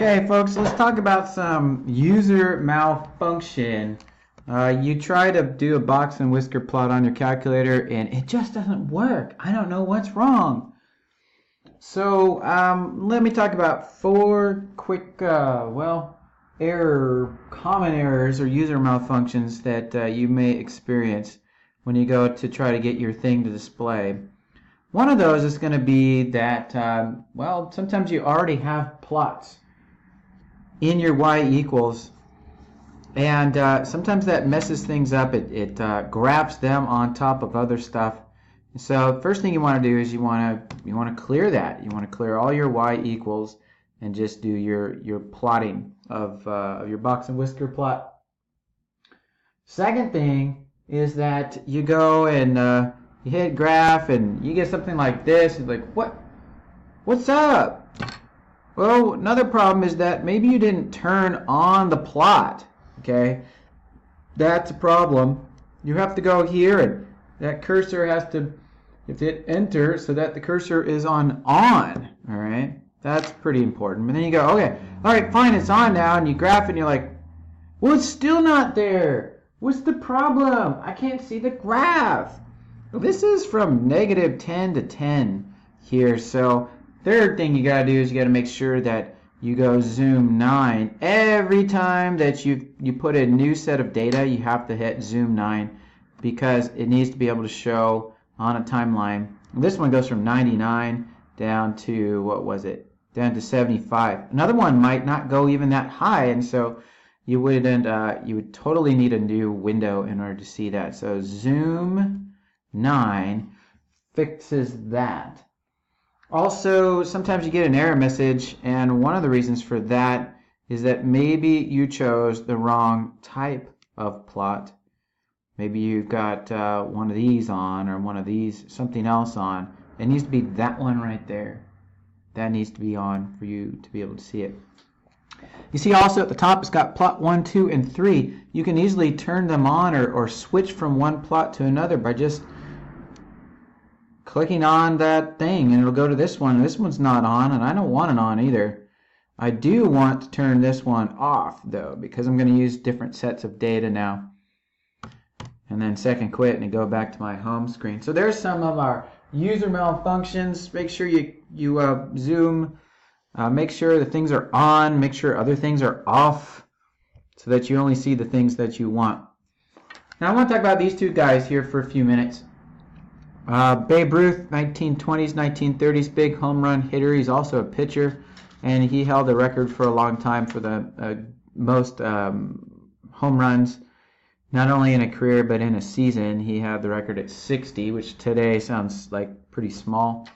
Okay, folks, let's talk about some user malfunction. You try to do a box and whisker plot on your calculator and it just doesn't work. I don't know what's wrong. So let me talk about 4 quick, common errors or user malfunctions that you may experience when you go to try to get your thing to display. One of those is going to be that, sometimes you already have plots in your y equals, and sometimes that messes things up. It grabs them on top of other stuff. So first thing you want to do is you want to clear that. You want to clear all your y equals and just do your plotting of your box and whisker plot. Second thing is that you go and you hit graph and you get something like this. It's like, what's up? Well, another problem is that maybe you didn't turn on the plot, okay? That's a problem. You have to go here, and that cursor has to, you have to hit enter so that the cursor is on, all right? That's pretty important. But then you go, okay, all right, fine, it's on now, and you graph it, and you're like, well, it's still not there. What's the problem? I can't see the graph. Well, this is from -10 to 10 here, so third thing you gotta do is you gotta make sure that you go zoom 9. Every time that you put a new set of data, you have to hit zoom 9 because it needs to be able to show on a timeline. This one goes from 99 down to, what was it? Down to 75. Another one might not go even that high, and so you would totally need a new window in order to see that. So zoom 9 fixes that. Also, sometimes you get an error message, and one of the reasons for that is that maybe you chose the wrong type of plot. Maybe you've got one of these on, or one of these, something else on. It needs to be that one right there. That needs to be on for you to be able to see it. You see also at the top it's got plot 1, 2, and 3. You can easily turn them on or switch from one plot to another by just clicking on that thing, and it'll go to this one. This one's not on, and I don't want it on either. I do want to turn this one off though, because I'm going to use different sets of data now. And then second quit and go back to my home screen. So there's some of our user malfunctions. Make sure you zoom, make sure the things are on, make sure other things are off, so that you only see the things that you want. Now I want to talk about these two guys here for a few minutes. Babe Ruth, 1920s, 1930s, big home run hitter. He's also a pitcher, and he held the record for a long time for the most home runs, not only in a career but in a season. He had the record at 60, which today sounds like pretty small.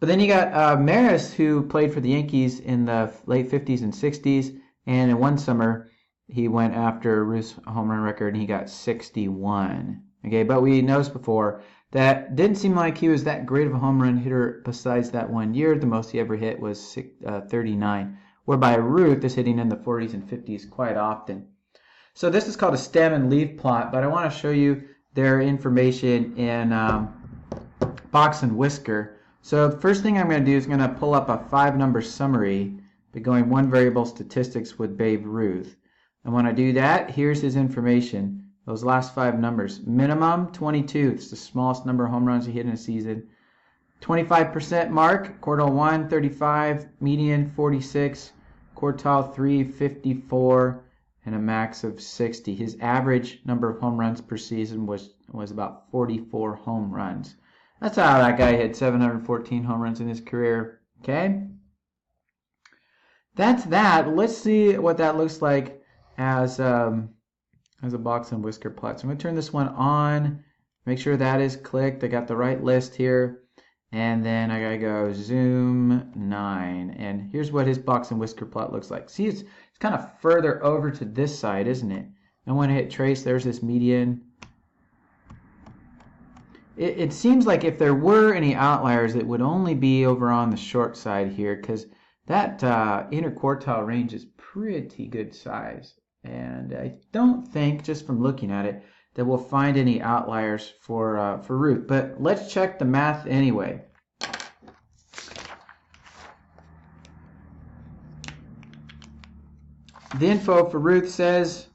But then you got Maris, who played for the Yankees in the late 50s and 60s, and in one summer he went after Ruth's home run record and he got 61. Okay, but we noticed before that didn't seem like he was that great of a home run hitter besides that one year. The most he ever hit was 39, whereby Ruth is hitting in the 40s and 50s quite often. So this is called a stem and leaf plot, but I want to show you their information in box and whisker. So the first thing I'm going to do is I'm going to pull up a 5-number summary by going one variable statistics with Babe Ruth. And when I do that, here's his information. Those last 5 numbers. Minimum 22. It's the smallest number of home runs he hit in a season. 25% mark. Quartile 1, 35. Median 46. Quartile 3, 54. And a max of 60. His average number of home runs per season was about 44 home runs. That's how that guy hit 714 home runs in his career. Okay? That's that. Let's see what that looks like as a box and whisker plot. So I'm going to turn this one on, make sure that is clicked. I got the right list here, and then I got to go zoom 9, and here's what his box and whisker plot looks like. See, it's kind of further over to this side, isn't it? And when I hit trace, there's this median. It seems like if there were any outliers, it would only be over on the short side here, because that interquartile range is pretty good size. And I don't think, just from looking at it, that we'll find any outliers for Ruth. But let's check the math anyway. the info for Ruth says,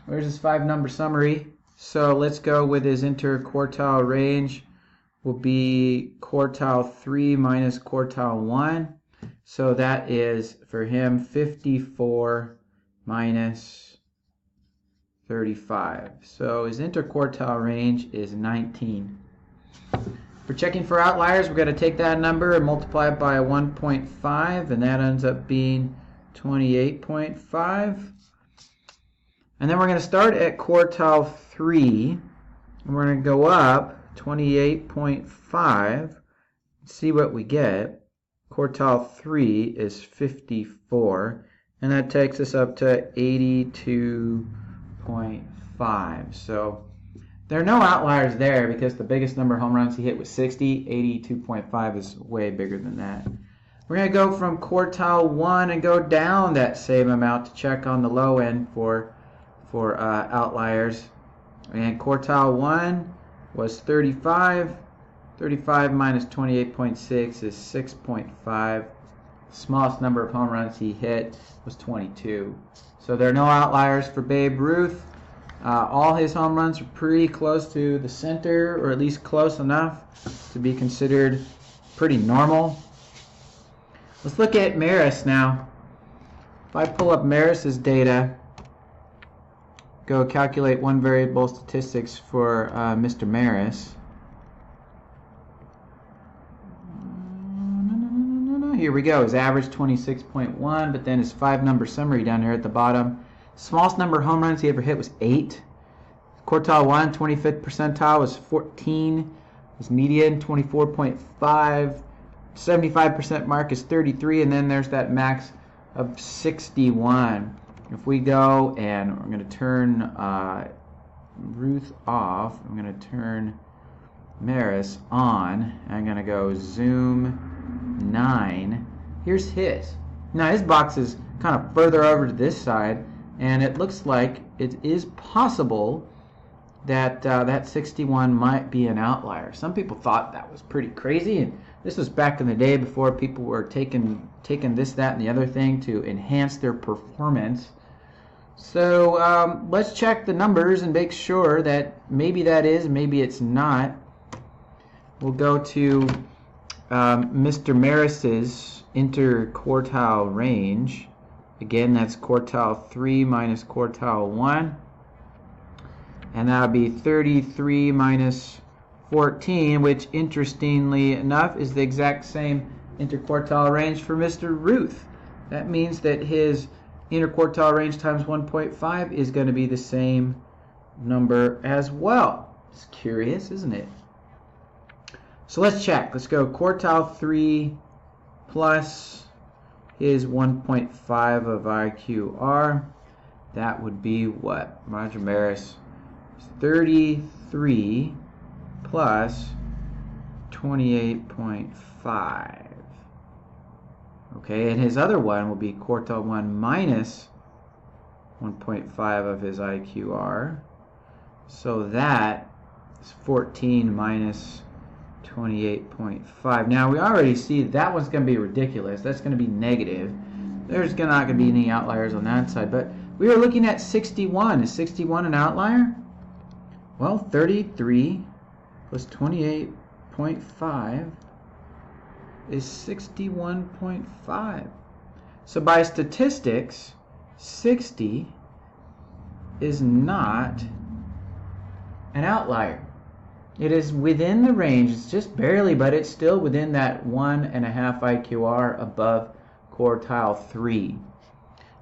where's his 5-number summary? So let's go with his interquartile range will be quartile 3 minus quartile 1. So that is for him 54 minus 35. So his interquartile range is 19. For checking for outliers, we're going to take that number and multiply it by 1.5, and that ends up being 28.5. And then we're going to start at quartile 3, and we're going to go up 28.5, see what we get. Quartile 3 is 54, and that takes us up to 82.5. So there are no outliers there because the biggest number of home runs he hit was 60. 82.5 is way bigger than that. We're going to go from quartile 1 and go down that same amount to check on the low end for outliers. And quartile 1 was 35. 35 minus 28.6 is 6.5. Smallest number of home runs he hit was 22. So there are no outliers for Babe Ruth. All his home runs are pretty close to the center, or at least close enough to be considered pretty normal. Let's look at Maris now. If I pull up Maris's data, go calculate one variable statistics for Mr. Maris. Here we go. His average 26.1, but then his 5-number summary down here at the bottom. Smallest number of home runs he ever hit was 8. Quartile 1, 25th percentile, was 14. His median, 24.5. 75% mark is 33, and then there's that max of 61. If we go and we're going to turn Ruth off, I'm going to turn Maris on. I'm going to go zoom 9. Here's his. Now his box is kind of further over to this side, and it looks like it is possible that that 61 might be an outlier. Some people thought that was pretty crazy, and this was back in the day before people were taking this, that, and the other thing to enhance their performance. So let's check the numbers and make sure that maybe that is, maybe it's not. We'll go to Mr. Maris's interquartile range. Again, that's quartile 3 minus quartile 1. And that would be 33 minus 14, which interestingly enough is the exact same interquartile range for Mr. Ruth. That means that his interquartile range times 1.5 is going to be the same number as well. It's curious, isn't it? So let's check. Let's go quartile 3 plus his 1.5 of IQR. That would be what? Roger Maris. 33 plus 28.5. Okay, and his other one will be quartile 1 minus 1.5 of his IQR. So that is 14 minus 28.5. Now we already see that one's going to be ridiculous. That's going to be negative. There's not going to be any outliers on that side. But we were looking at 61. Is 61 an outlier? Well, 33 plus 28.5 is 61.5. So by statistics, 60 is not an outlier. It is within the range. It's just barely, but it's still within that 1.5 IQR above quartile 3.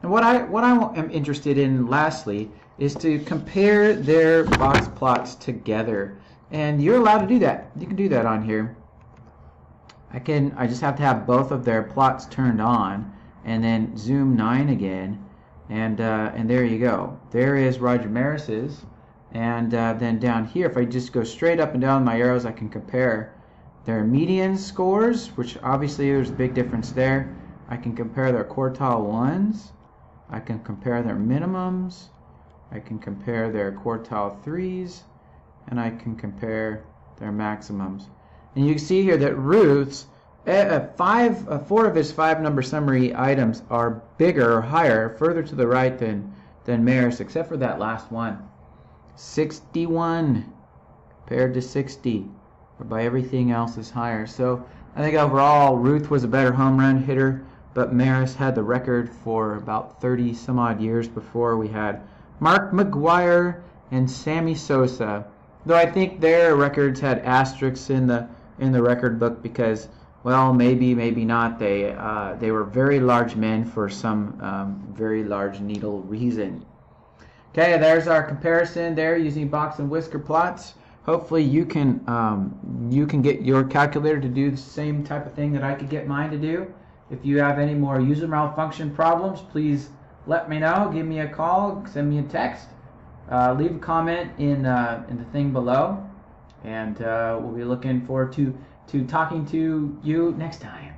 And what I am interested in, lastly, is to compare their box plots together. And you're allowed to do that. You can do that on here. I just have to have both of their plots turned on, and then zoom 9 again, and there you go. There is Roger Maris's. And then down here, if I just go straight up and down my arrows, I can compare their median scores, which obviously there's a big difference there. I can compare their quartile 1s. I can compare their minimums. I can compare their quartile 3s. And I can compare their maximums. And you can see here that Ruth's Four of his 5-number summary items are bigger or higher, further to the right than Maris, except for that last one. 61 compared to 60, whereby everything else is higher. So I think overall Ruth was a better home run hitter, but Maris had the record for about 30 some odd years before we had Mark McGwire and Sammy Sosa. Though I think their records had asterisks in the record book because, well, maybe not. They were very large men for some very large needle reason. Okay, there's our comparison there using box and whisker plots. Hopefully you can get your calculator to do the same type of thing that I could get mine to do. If you have any more user malfunction problems, please let me know. Give me a call, send me a text, leave a comment in the thing below, and we'll be looking forward to talking to you next time.